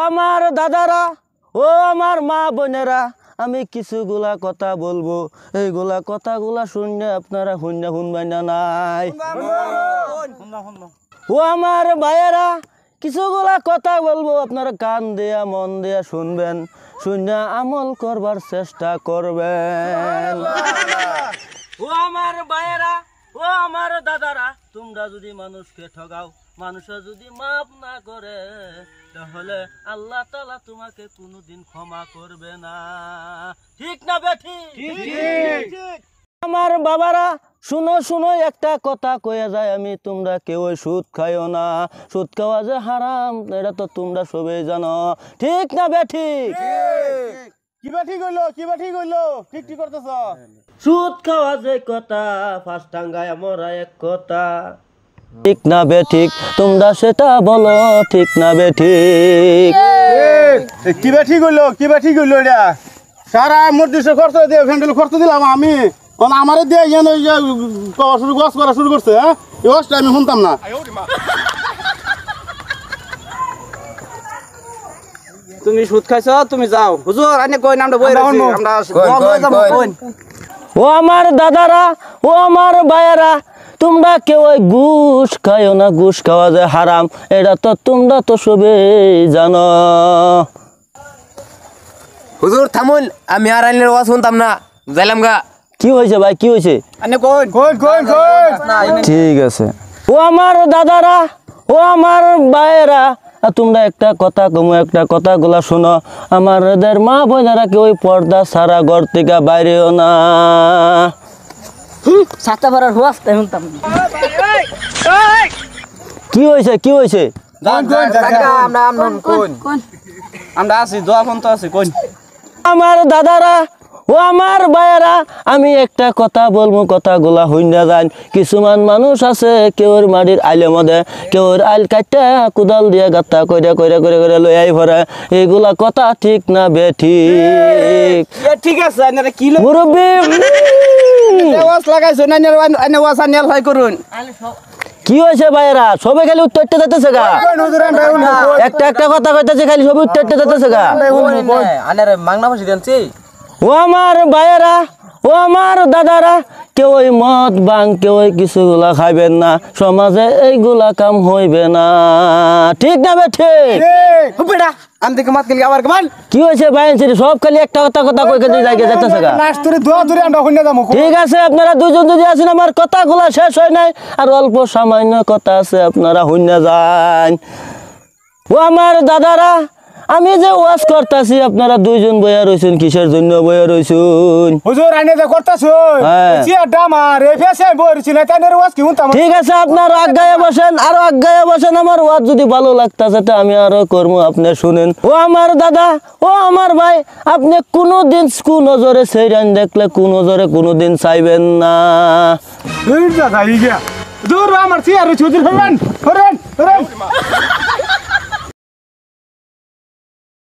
আমার দাদারা, ও আমার মা বোনেরা, আমি কিছুগুলা কথা বলবো। এইগুলা কথাগুলা শুনলে আপনারা শুনবেন না নাই? ও আমার ভাইয়েরা, কিছুগুলা কথা বলবো, আপনারা কান দেয়া মন দেয়া শুনবেন, শুনে আমল করবার চেষ্টা করবেন। ও আমার ভাইয়েরা, ও আমার দাদারা, তোমরা যদি মানুষকে ঠগাও, মানুষের যদি মাফ না করে, তাহলে আল্লাহ তাআলা তোমাকে কোনোদিন ক্ষমা করবে না। ঠিক না বেঠি? আমার বাবারা, শুনো একটা কথা কয়ে যায় আমি, তোমরা কেউ সুদ খাইও না। সুদ খাওয়া যে হারাম, এটা তো তোমরা সবাই জানো। ঠিক না বেঠি? ঠিক করতেছ। সুদ খাওয়া যে কথা, ফার্স্ট টাঙ্গায় মরা এক কথা। ঠিক না বেঠিক? তোমরা সেটা বলো, ঠিক না বেঠিক? কি বা ঠিক হইলো এটা? সারা মধ্যে খরচ দিয়ে ফ্যান্ডেল খরচ দিলাম আমি, আমারে দিয়ে গছ করা শুরু করছে। হ্যাঁ, এই গছটা আমি শুনতাম না। তুমি সুদ খাইছ, তুমি যাও। হুজুর আনে কই নামটা বই রাখছি, আমরা ও আমার দাদারা, ও আমার ভাইয়েরা, তোমরা কেউ ঘুষ খাইও না। ঘুষ খাওয়া যে হারাম, এটা তো তোমরা তো সবে জানো। হুজুর থামুন, আমি আর আইনের ওয়াজ শুনতাম না, যাইলাম গা। কি হয়েছে ভাই, কি হয়েছে? আনে কই ঠিক আছে। ও আমার দাদারা, ও আমার ভাইয়েরা, তোমরা একটা কথা কমো, একটা কথাগুলা শোনো। আমাদের মা বোনেরা কেউ পর্দা সারা ঘর থেকে বাইরেও না। সাতটা বারের হুয়াস শুনতাম। কি হয়েছে, কি হয়েছে? আমরা আছি, দোয়া ফোন তো আছে কোন। আমার দাদারা, ও আমার ভাইয়েরা, আমি একটা কথা বলবো, কথাগুলা হইনা যান। কিছুমান মানুষ আছে, কেউর মাটির আইলে মদে, কেউর আইল কাটতে কোদাল দিয়ে গাত্তা করে করে করে করে লই আই ভরে। এইগুলা কথা ঠিক না বেঠিক? ঠিক আছে, আইনারে কি মুরব্বী, ওয়াজ লাগাইছো, আইনে ওয়াজ আনিয়াল হয় করুন। কি হয়েছে ভাইয়েরা? সবে খালি উত্তরটা যেতেছে গা। একটা কথা কইতেছে, খালি সবে উত্তরটা যেতেছে গা। আনারে মাংনা ফাঁসি দেনছি। ও আমার ভাইয়েরা, ও আমার দাদারা, কেউ মদ বাং, কেউ কিছুগুলা খাইবেন না। সমাজে এইগুলা কাম হইবে না। ঠিক না বেঠে? বেটা আমি দেখে মাত গেলি আবার কেমন। কি হয়েছে ভাই? সব খালি একটা কথা কই কেটে জায়গা যেতেছে গা। ঠিক আছে, আপনারা দুজন যদি আছেন, আমার কথাগুলা শেষ হয় নাই, আর অল্প সামান্য কথা আছে, আপনারা হইনা যান। ও আমার দাদারা, আমি যে ওয়াজ করতেছি, আপনারা দুইজন বইয়া রইছেন, কিসের জন্য বইয়া রইছেন? হুজুর আইনে যে করতেছো, হ্যাঁ। চেয়ারটা আমার এই ফেসে বইছি না, তাই ওয়াজ কি শুনতাম। ঠিক আছে, আপনার আজ্ঞায় বসেন, আরো আজ্ঞায় বসেন। আমার ওয়াজ যদি ভালো লাগতেছে তা আমি আরো করবো, আপনি শুনেন। ও আমার দাদা, ও আমার ভাই, আপনি কোনোদিন নজরে সেইরান দেখলে নজরে কোনোদিন চাইবেন না। দূর আমার চেয়ার হুজুর, হরেন হরেন হরেন।